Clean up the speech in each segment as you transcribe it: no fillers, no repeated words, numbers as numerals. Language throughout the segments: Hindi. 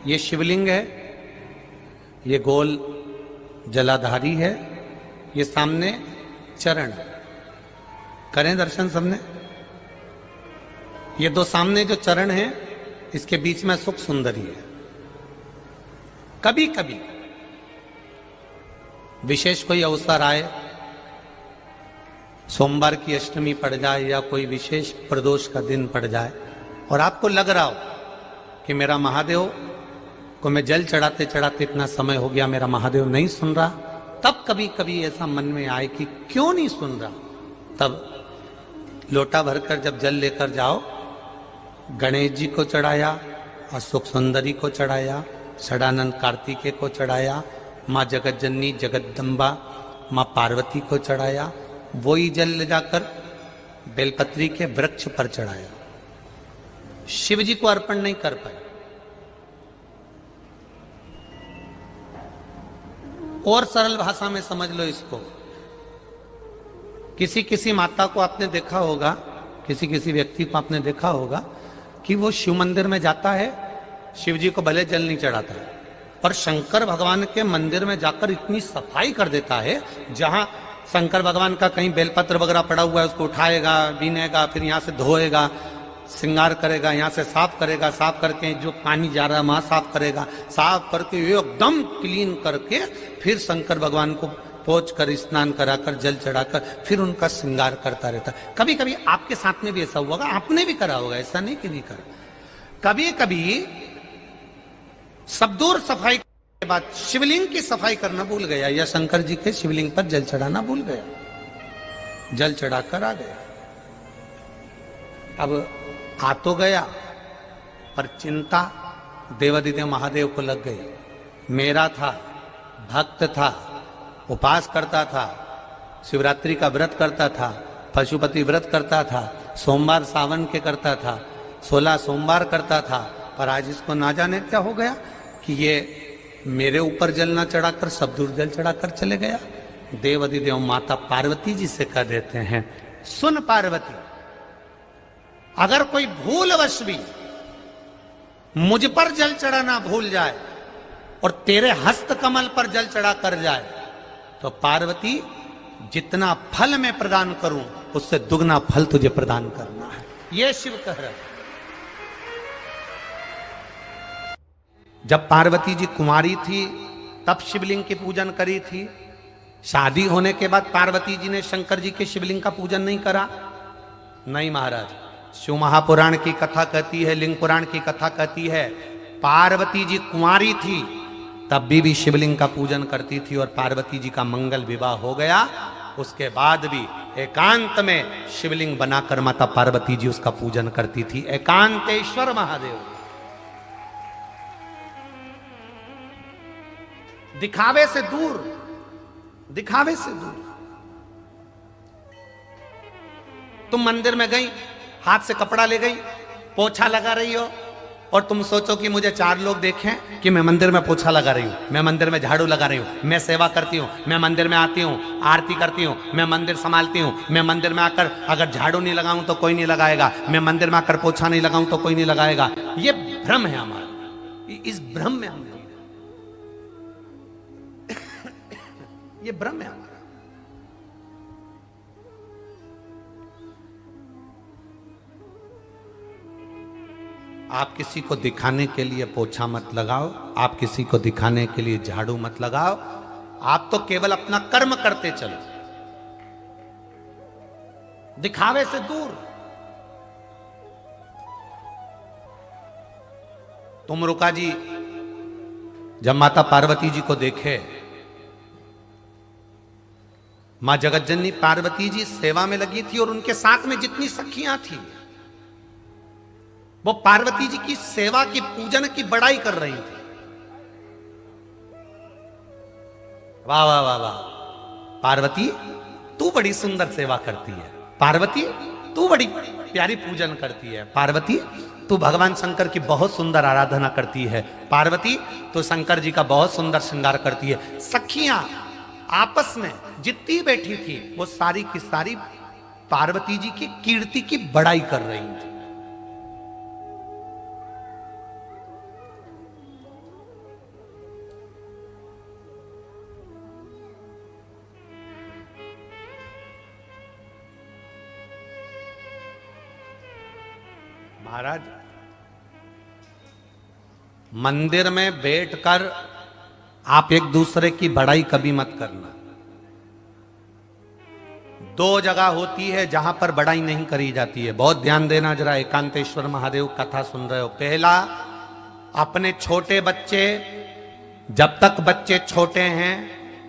ये शिवलिंग है, ये गोल जलाधारी है, ये सामने चरण। करें दर्शन सबने। ये दो सामने जो चरण हैं, इसके बीच में सुख सुंदरी है। कभी कभी विशेष कोई अवसर आए, सोमवार की अष्टमी पड़ जाए या कोई विशेष प्रदोष का दिन पड़ जाए और आपको लग रहा हो कि मेरा महादेव को मैं जल चढ़ाते चढ़ाते इतना समय हो गया, मेरा महादेव नहीं सुन रहा, तब कभी कभी ऐसा मन में आए कि क्यों नहीं सुन रहा, तब लोटा भरकर जब जल लेकर जाओ, गणेश जी को चढ़ाया और सुख सुंदरी को चढ़ाया, षडानंद कार्तिकेय को चढ़ाया, माँ जगत जननी जगदम्बा माँ पार्वती को चढ़ाया, वही जल ले जाकर बेलपत्री के वृक्ष पर चढ़ाया। शिव जी को अर्पण नहीं कर पाए। और सरल भाषा में समझ लो इसको, किसी किसी माता को आपने देखा होगा, किसी किसी व्यक्ति को आपने देखा होगा कि वो शिव मंदिर में जाता है, शिव जी को भले जल नहीं चढ़ाता है, पर शंकर भगवान के मंदिर में जाकर इतनी सफाई कर देता है, जहां शंकर भगवान का कहीं बेलपत्र वगैरह पड़ा हुआ है उसको उठाएगा, बीनेगा, फिर यहां से धोएगा, श्रृंगार करेगा, यहां से साफ करेगा, साफ करके जो पानी जा रहा है वहां साफ करेगा, साफ करके एकदम क्लीन करके फिर शंकर भगवान को पोंछ कर स्नान कराकर जल चढ़ाकर फिर उनका श्रृंगार करता रहता। कभी कभी आपके साथ में भी ऐसा हुआ होगा, आपने भी करा होगा, ऐसा नहीं कि नहीं करा। कभी कभी सब दूर सफाई के बाद शिवलिंग की सफाई करना भूल गया या शंकर जी के शिवलिंग पर जल चढ़ाना भूल गया, जल चढ़ाकर आ गया। अब आ तो गया, पर चिंता देवादिदेव महादेव को लग गई। मेरा था, भक्त था, उपास करता था, शिवरात्रि का व्रत करता था, पशुपति व्रत करता था, सोमवार सावन के करता था, 16 सोमवार करता था, पर आज इसको ना जाने क्या हो गया कि ये मेरे ऊपर जल ना चढ़ाकर सब दूर जल चढ़ाकर चले गया। देवादिदेव माता पार्वती जी से कह देते हैं, सुन पार्वती, अगर कोई भूलवश भी मुझ पर जल चढ़ाना भूल जाए और तेरे हस्त कमल पर जल चढ़ा कर जाए, तो पार्वती जितना फल मैं प्रदान करूं उससे दुगना फल तुझे प्रदान करना है। यह शिव कह रहे। जब पार्वती जी कुंवारी थी तब शिवलिंग की पूजन करी थी। शादी होने के बाद पार्वती जी ने शंकर जी के शिवलिंग का पूजन नहीं करा? नहीं महाराज, शिव महापुराण की कथा कहती है, लिंग पुराण की कथा कहती है, पार्वती जी कुंवारी थी तब भी शिवलिंग का पूजन करती थी और पार्वती जी का मंगल विवाह हो गया, उसके बाद भी एकांत में शिवलिंग बनाकर माता पार्वती जी उसका पूजन करती थी। एकांतेश्वर महादेव, दिखावे से दूर, दिखावे से दूर। तुम मंदिर में गई, हाथ से कपड़ा ले गई, पोछा लगा रही हो और तुम सोचो कि मुझे 4 लोग देखें कि मैं मंदिर में पोछा लगा रही हूं, मैं मंदिर में झाड़ू लगा रही हूं, मैं सेवा करती हूं, मैं मंदिर में आती हूं, आरती करती हूं, मैं मंदिर संभालती हूं, मैं मंदिर में आकर अगर झाड़ू नहीं लगाऊं तो कोई नहीं लगाएगा, मैं मंदिर में आकर पोछा नहीं लगाऊं तो कोई नहीं लगाएगा। ये भ्रम है हमारा, इस भ्रम में हम ये भ्रम है हमारा। आप किसी को दिखाने के लिए पोछा मत लगाओ, आप किसी को दिखाने के लिए झाड़ू मत लगाओ, आप तो केवल अपना कर्म करते चलो, दिखावे से दूर। तुम रुका जी जब माता पार्वती जी को देखे, मां जगतजननी पार्वती जी सेवा में लगी थी और उनके साथ में जितनी सखियां थी वो पार्वती जी की सेवा की पूजन की बड़ाई कर रही थी। वाह वाह वाह वाह, पार्वती तू बड़ी सुंदर सेवा करती है, पार्वती तू बड़ी प्यारी पूजन करती है, पार्वती तू भगवान शंकर की बहुत सुंदर आराधना करती है, पार्वती तू शंकर जी का बहुत सुंदर श्रृंगार करती है। सखियां आपस में जितनी बैठी थी वो सारी की सारी पार्वती जी की कीर्ति की बड़ाई कर रही थी। महाराज मंदिर में बैठकर आप एक दूसरे की बड़ाई कभी मत करना। दो जगह होती है जहां पर बड़ाई नहीं करी जाती है, बहुत ध्यान देना जरा। एकांतेश्वर महादेव कथा सुन रहे हो। पहला, अपने छोटे बच्चे, जब तक बच्चे छोटे हैं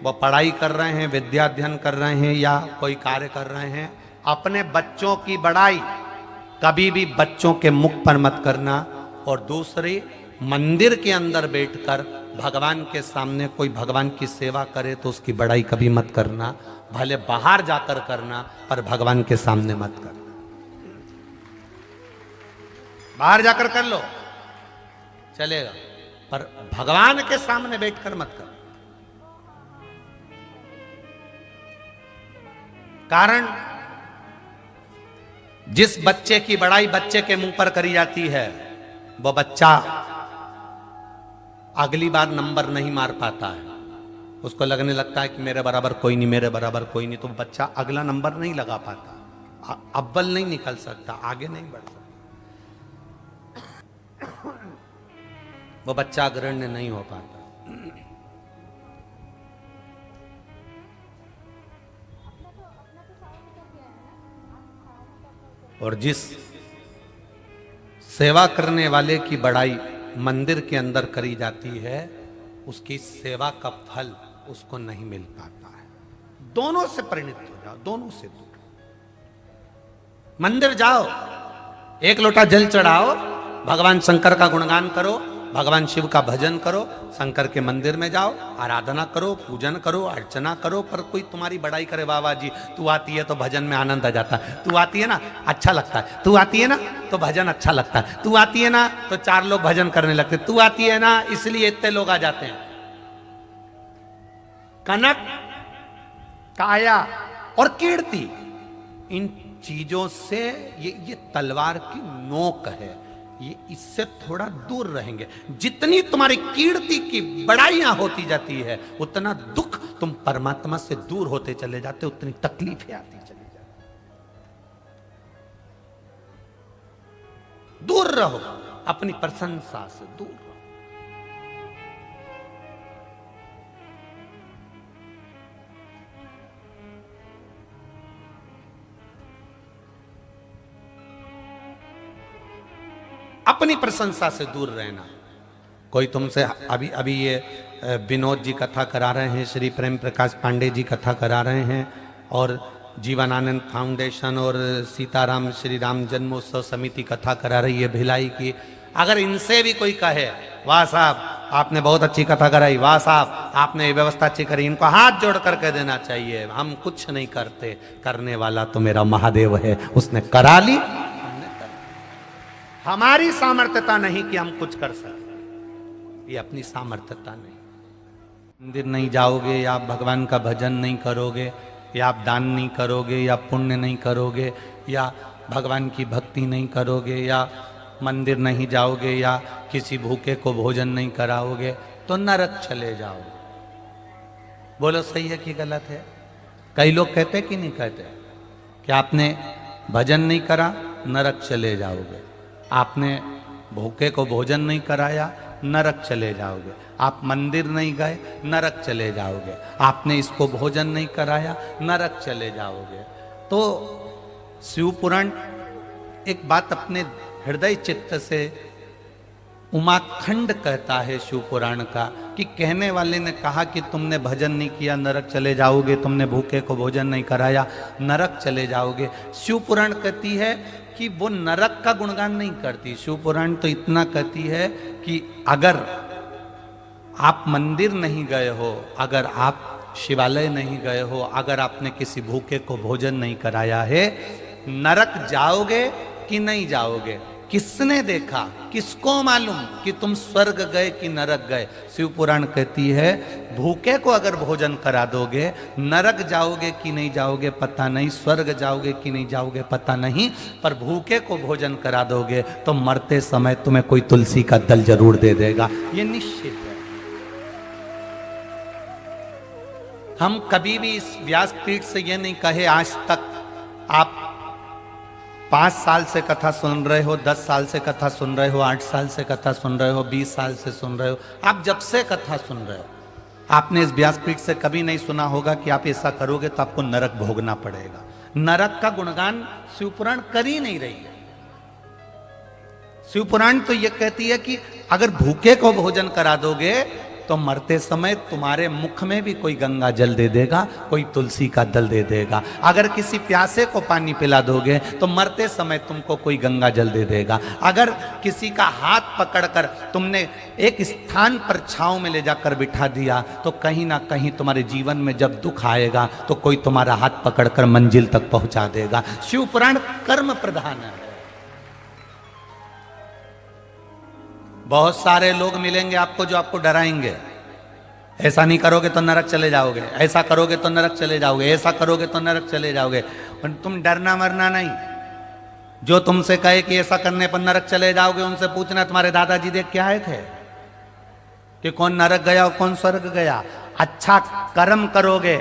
वो पढ़ाई कर रहे हैं, विद्या अध्ययन कर रहे हैं या कोई कार्य कर रहे हैं, अपने बच्चों की बड़ाई कभी भी बच्चों के मुख पर मत करना। और दूसरी, मंदिर के अंदर बैठकर भगवान के सामने कोई भगवान की सेवा करे तो उसकी बड़ाई कभी मत करना। भले बाहर जाकर करना पर भगवान के सामने मत करना। बाहर जाकर कर लो चलेगा, पर भगवान के सामने बैठकर मत कर। कारण जिस बच्चे की बड़ाई बच्चे के मुंह पर करी जाती है वो बच्चा अगली बार नंबर नहीं मार पाता है। उसको लगने लगता है कि मेरे बराबर कोई नहीं, मेरे बराबर कोई नहीं, तो बच्चा अगला नंबर नहीं लगा पाता, अव्वल नहीं निकल सकता, आगे नहीं बढ़ सकता, वो बच्चा अग्रण्य नहीं हो पाता। और जिस सेवा करने वाले की बड़ाई मंदिर के अंदर करी जाती है उसकी सेवा का फल उसको नहीं मिल पाता है। दोनों से परिणित हो जाओ, दोनों से दूर। मंदिर जाओ, एक लोटा जल चढ़ाओ, भगवान शंकर का गुणगान करो, भगवान शिव का भजन करो, शंकर के मंदिर में जाओ, आराधना करो, पूजन करो, अर्चना करो। पर कोई तुम्हारी बड़ाई करे, वाह वाह जी तू आती है तो भजन में आनंद आ जाता है, तू आती है ना अच्छा लगता है, तू आती है ना तो भजन अच्छा लगता है, तू आती है ना तो 4 लोग भजन करने लगते, तू आती है ना इसलिए इतने लोग आ जाते हैं। कनक, काया और कीर्ति, इन चीजों से ये तलवार की नोक है, ये इससे थोड़ा दूर रहेंगे। जितनी तुम्हारी कीर्ति की बड़ाइयां होती जाती है उतना दुख तुम परमात्मा से दूर होते चले जाते, उतनी तकलीफें आती चली जाती। दूर रहो, अपनी प्रशंसा से दूर रहो। अपनी प्रशंसा से दूर रहना। कोई तुमसे अभी अभी ये विनोद जी कथा करा रहे हैं, श्री प्रेम प्रकाश पांडे जी कथा करा रहे हैं, और जीवनानंद फाउंडेशन और सीताराम श्री राम जन्मोत्सव समिति कथा करा रही है भिलाई की। अगर इनसे भी कोई कहे वाह साहब आपने बहुत अच्छी कथा कराई, वाह साहब आपने ये व्यवस्था अच्छी करी, इनको हाथ जोड़ करके देना चाहिए। हम कुछ नहीं करते, करने वाला तो मेरा महादेव है, उसने करा ली। हमारी सामर्थ्यता नहीं कि हम कुछ कर सकते, ये अपनी सामर्थ्यता नहीं। मंदिर नहीं जाओगे या आप भगवान का भजन नहीं करोगे या आप दान नहीं करोगे या पुण्य नहीं करोगे या भगवान की भक्ति नहीं करोगे या मंदिर नहीं जाओगे या किसी भूखे को भोजन नहीं कराओगे तो नरक चले जाओगे। बोलो सही है कि गलत है? कई लोग कहते कि नहीं कहते कि आपने भजन नहीं करा नरक चले जाओगे, आपने भूखे को भोजन नहीं कराया नरक चले जाओगे, आप मंदिर नहीं गए नरक चले जाओगे, आपने इसको भोजन नहीं कराया नरक चले जाओगे। तो शिव पुराण एक बात अपने हृदय चित्त से उमाखंड कहता है शिव पुराण का, कि कहने वाले ने कहा कि तुमने भजन नहीं किया नरक चले जाओगे, तुमने भूखे को भोजन नहीं कराया नरक चले जाओगे। शिव पुराण कहती है कि वो नरक का गुणगान नहीं करती, शिव पुराण तो इतना कहती है कि अगर आप मंदिर नहीं गए हो, अगर आप शिवालय नहीं गए हो, अगर आपने किसी भूखे को भोजन नहीं कराया है, नरक जाओगे कि नहीं जाओगे? किसने देखा, किसको मालूम कि तुम स्वर्ग गए कि नरक गए? शिव पुराण कहती है भूखे को अगर भोजन करा दोगे नरक जाओगे कि नहीं जाओगे पता नहीं, स्वर्ग जाओगे कि नहीं जाओगे पता नहीं, पर भूखे को भोजन करा दोगे तो मरते समय तुम्हें कोई तुलसी का दल जरूर दे देगा, ये निश्चित है। हम कभी भी इस व्यासपीठ से ये नहीं कहे आज तक आप 5 साल से कथा सुन रहे हो, 10 साल से कथा सुन रहे हो, 8 साल से कथा सुन रहे हो, 20 साल से सुन रहे हो, आप जब से कथा सुन रहे हो, आपने इस व्यासपीठ से कभी नहीं सुना होगा कि आप ऐसा करोगे तो आपको नरक भोगना पड़ेगा। नरक का गुणगान शिवपुराण कर ही नहीं रही है। शिवपुराण तो यह कहती है कि अगर भूखे को भोजन करा दोगे तो मरते समय तुम्हारे मुख में भी कोई गंगा जल दे देगा, कोई तुलसी का दल दे देगा। अगर किसी प्यासे को पानी पिला दोगे तो मरते समय तुमको कोई गंगा जल दे देगा। अगर किसी का हाथ पकड़कर तुमने एक स्थान पर छांव में ले जाकर बिठा दिया तो कहीं ना कहीं तुम्हारे जीवन में जब दुख आएगा तो कोई तुम्हारा हाथ पकड़कर मंजिल तक पहुंचा देगा। शिवपुराण कर्म प्रधान है। बहुत सारे लोग मिलेंगे आपको जो आपको डराएंगे, ऐसा नहीं करोगे तो नरक चले जाओगे, ऐसा करोगे तो नरक चले जाओगे, ऐसा करोगे तो नरक चले जाओगे। और तुम डरना मरना नहीं। जो तुमसे कहे कि ऐसा करने पर नरक चले जाओगे, उनसे पूछना तुम्हारे दादाजी देख के आए थे कि कौन नरक गया और कौन स्वर्ग गया। अच्छा कर्म करोगे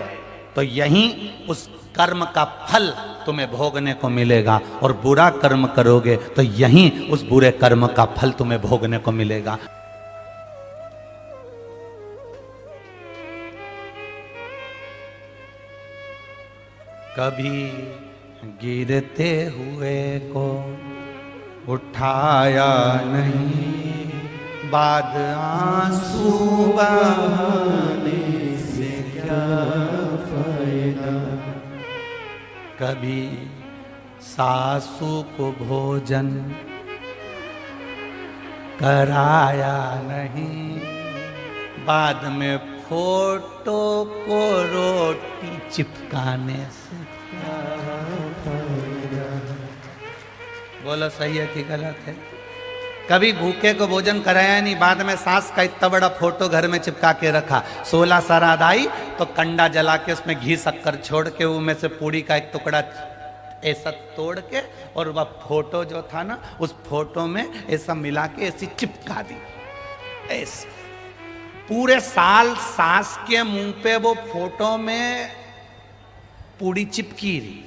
तो यहीं उस कर्म का फल तुम्हें भोगने को मिलेगा, और बुरा कर्म करोगे तो यहीं उस बुरे कर्म का फल तुम्हें भोगने को मिलेगा। कभी गिरते हुए को उठाया नहीं, बाद आंसू बहाने से क्या फायदा। कभी सासू को भोजन कराया नहीं, बाद में फोटो को रोटी चिपकाने से क्या फायदा। बोलो सही है कि गलत है? कभी भूखे को भोजन कराया नहीं, बाद में सास का इतना बड़ा फोटो घर में चिपका के रखा। 16 श्राद्ध आई तो कंडा जला के उसमें घी शक्कर छोड़ के उनमें से पूड़ी का एक टुकड़ा ऐसा तोड़ के और वह फोटो जो था ना उस फोटो में ऐसा मिला के ऐसी चिपका दी। ऐसे पूरे साल सास के मुंह पे वो फोटो में पूड़ी चिपकी रही।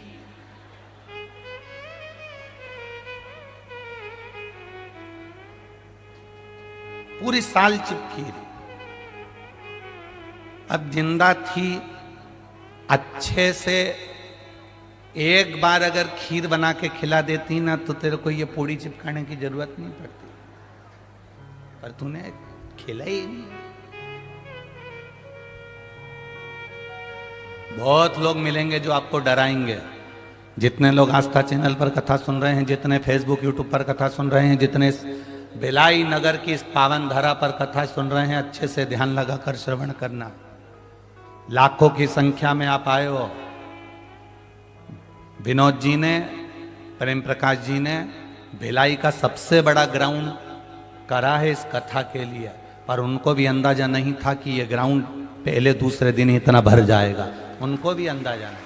पूरी साल चिपकी रही। अब जिंदा थी, अच्छे से एक बार अगर खीर बना के खिला देती ना तो तेरे को ये पूड़ी चिपकाने की जरूरत नहीं पड़ती, पर तूने खिला ही नहीं। बहुत लोग मिलेंगे जो आपको डराएंगे। जितने लोग आस्था चैनल पर कथा सुन रहे हैं, जितने फेसबुक यूट्यूब पर कथा सुन रहे हैं, जितने भिलाई नगर की इस पावन धरा पर कथा सुन रहे हैं, अच्छे से ध्यान लगाकर श्रवण करना। लाखों की संख्या में आप आए हो। विनोद जी ने, प्रेम प्रकाश जी ने भिलाई का सबसे बड़ा ग्राउंड करा है इस कथा के लिए, पर उनको भी अंदाजा नहीं था कि ये ग्राउंड पहले दूसरे दिन ही इतना भर जाएगा। उनको भी अंदाजा नहीं।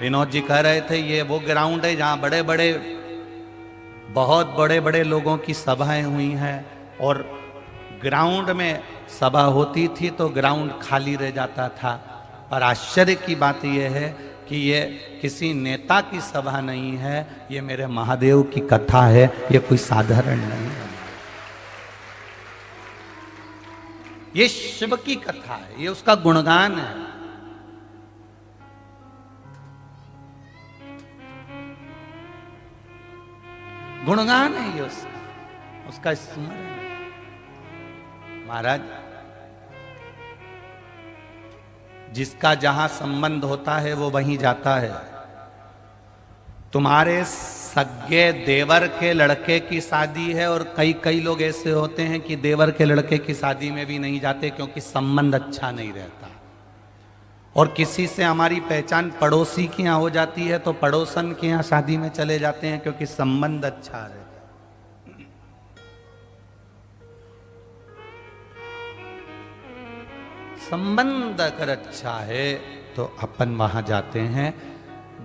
विनोद जी कह रहे थे ये वो ग्राउंड है जहां बड़े बड़े बहुत बड़े बड़े लोगों की सभाएं हुई हैं, और ग्राउंड में सभा होती थी तो ग्राउंड खाली रह जाता था। पर आश्चर्य की बात यह है कि ये किसी नेता की सभा नहीं है, ये मेरे महादेव की कथा है, ये कोई साधारण नहीं है। ये शिव की कथा है, ये उसका गुणगान है। गुणगान है ये उसका स्मरण। महाराज, जिसका जहां संबंध होता है वो वहीं जाता है। तुम्हारे सगे देवर के लड़के की शादी है, और कई कई लोग ऐसे होते हैं कि देवर के लड़के की शादी में भी नहीं जाते क्योंकि संबंध अच्छा नहीं रहता। और किसी से हमारी पहचान पड़ोसी के यहाँ हो जाती है तो पड़ोसन के यहाँ शादी में चले जाते हैं क्योंकि संबंध अच्छा रहता। संबंध अगर अच्छा है तो अपन वहां जाते हैं।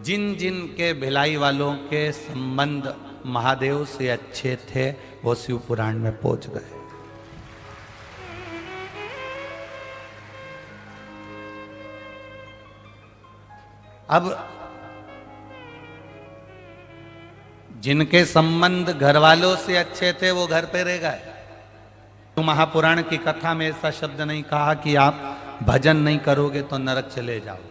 जिन जिन के भिलाई वालों के संबंध महादेव से अच्छे थे वो शिव पुराण में पहुंच गए। अब जिनके संबंध घर वालों से अच्छे थे वो घर पे रह गए। तो महापुराण की कथा में ऐसा शब्द नहीं कहा कि आप भजन नहीं करोगे तो नरक चले जाओ।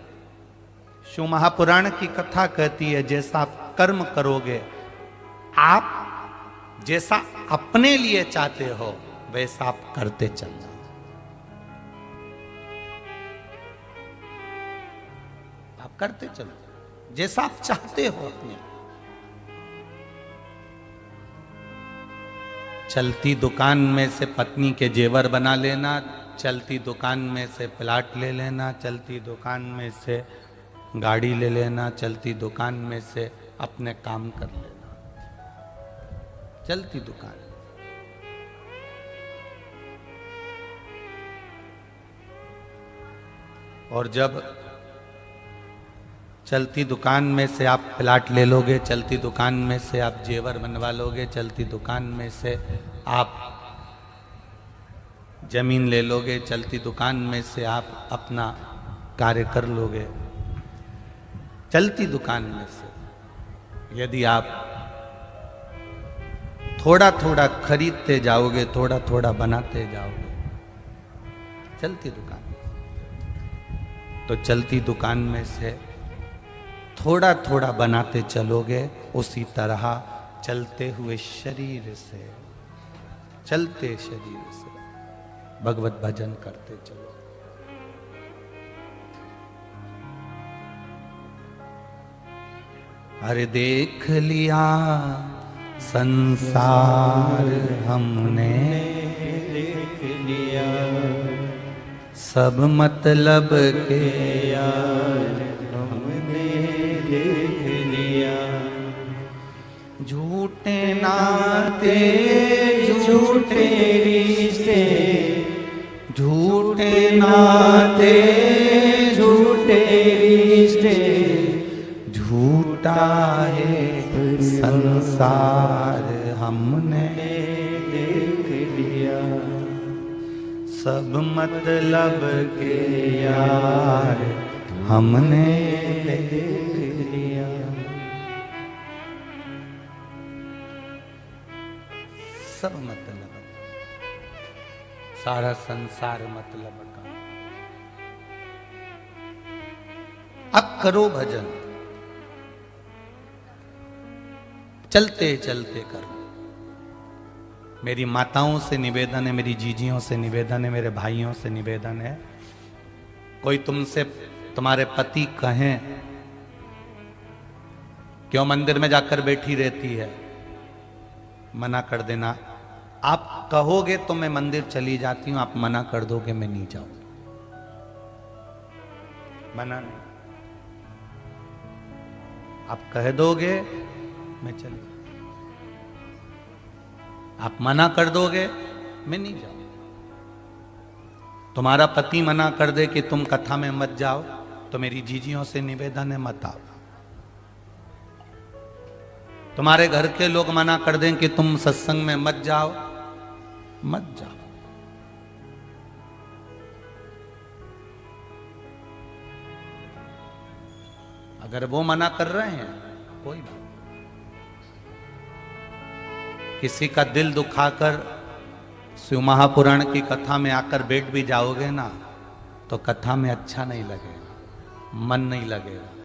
शिव महापुराण की कथा कहती है जैसा आप कर्म करोगे, आप जैसा अपने लिए चाहते हो वैसा आप करते चल जाओ। आप करते चलो जैसा आप चाहते हो अपने। चलती दुकान में से पत्नी के जेवर बना लेना, चलती दुकान में से प्लाट ले लेना, चलती दुकान में से गाड़ी ले लेना, चलती दुकान में से अपने काम कर लेना। चलती दुकान। और जब चलती दुकान में से आप प्लाट ले लोगे, चलती दुकान में से आप जेवर बनवा लोगे, चलती दुकान में से आप जमीन ले लोगे, चलती दुकान में से आप अपना कार्य कर लोगे, चलती दुकान में से यदि आप थोड़ा थोड़ा खरीदते जाओगे, थोड़ा थोड़ा बनाते जाओगे, चलती दुकान में, तो चलती दुकान में से थोड़ा थोड़ा बनाते चलोगे, उसी तरह चलते हुए शरीर से, चलते शरीर से भगवत भजन करते चलो। अरे देख लिया संसार हमने, देख लिया सब मतलब के यार हमने देख लिया। झूठे नाते झूठे रिश्ते, झूठे नाते झूठे रिश्ते, झूठा है संसार हमने देख लिया। सब मतलब के यार हमने देख लिया। सब मतलब, सारा संसार मतलब का। अब करो भजन, चलते चलते करो। मेरी माताओं से निवेदन है, मेरी जीजियों से निवेदन है, मेरे भाइयों से निवेदन है, कोई तुमसे तुम्हारे पति कहें क्यों मंदिर में जाकर बैठी रहती है, मना कर देना। आप कहोगे तो मैं मंदिर चली जाती हूं, आप मना कर दोगे मैं नहीं जाऊंगी, मना नहीं। आप कह दोगे मैं चली, आप मना कर दोगे मैं नहीं जाऊंगी। तुम्हारा पति मना कर दे कि तुम कथा में मत जाओ, तो मेरी जीजियों से निवेदन है मत आओ। तुम्हारे घर के लोग मना कर दें कि तुम सत्संग में मत जाओ, मत जाओ। अगर वो मना कर रहे हैं कोई बात, किसी का दिल दुखाकर शिव महापुराण की कथा में आकर बैठ भी जाओगे ना, तो कथा में अच्छा नहीं लगेगा, मन नहीं लगेगा।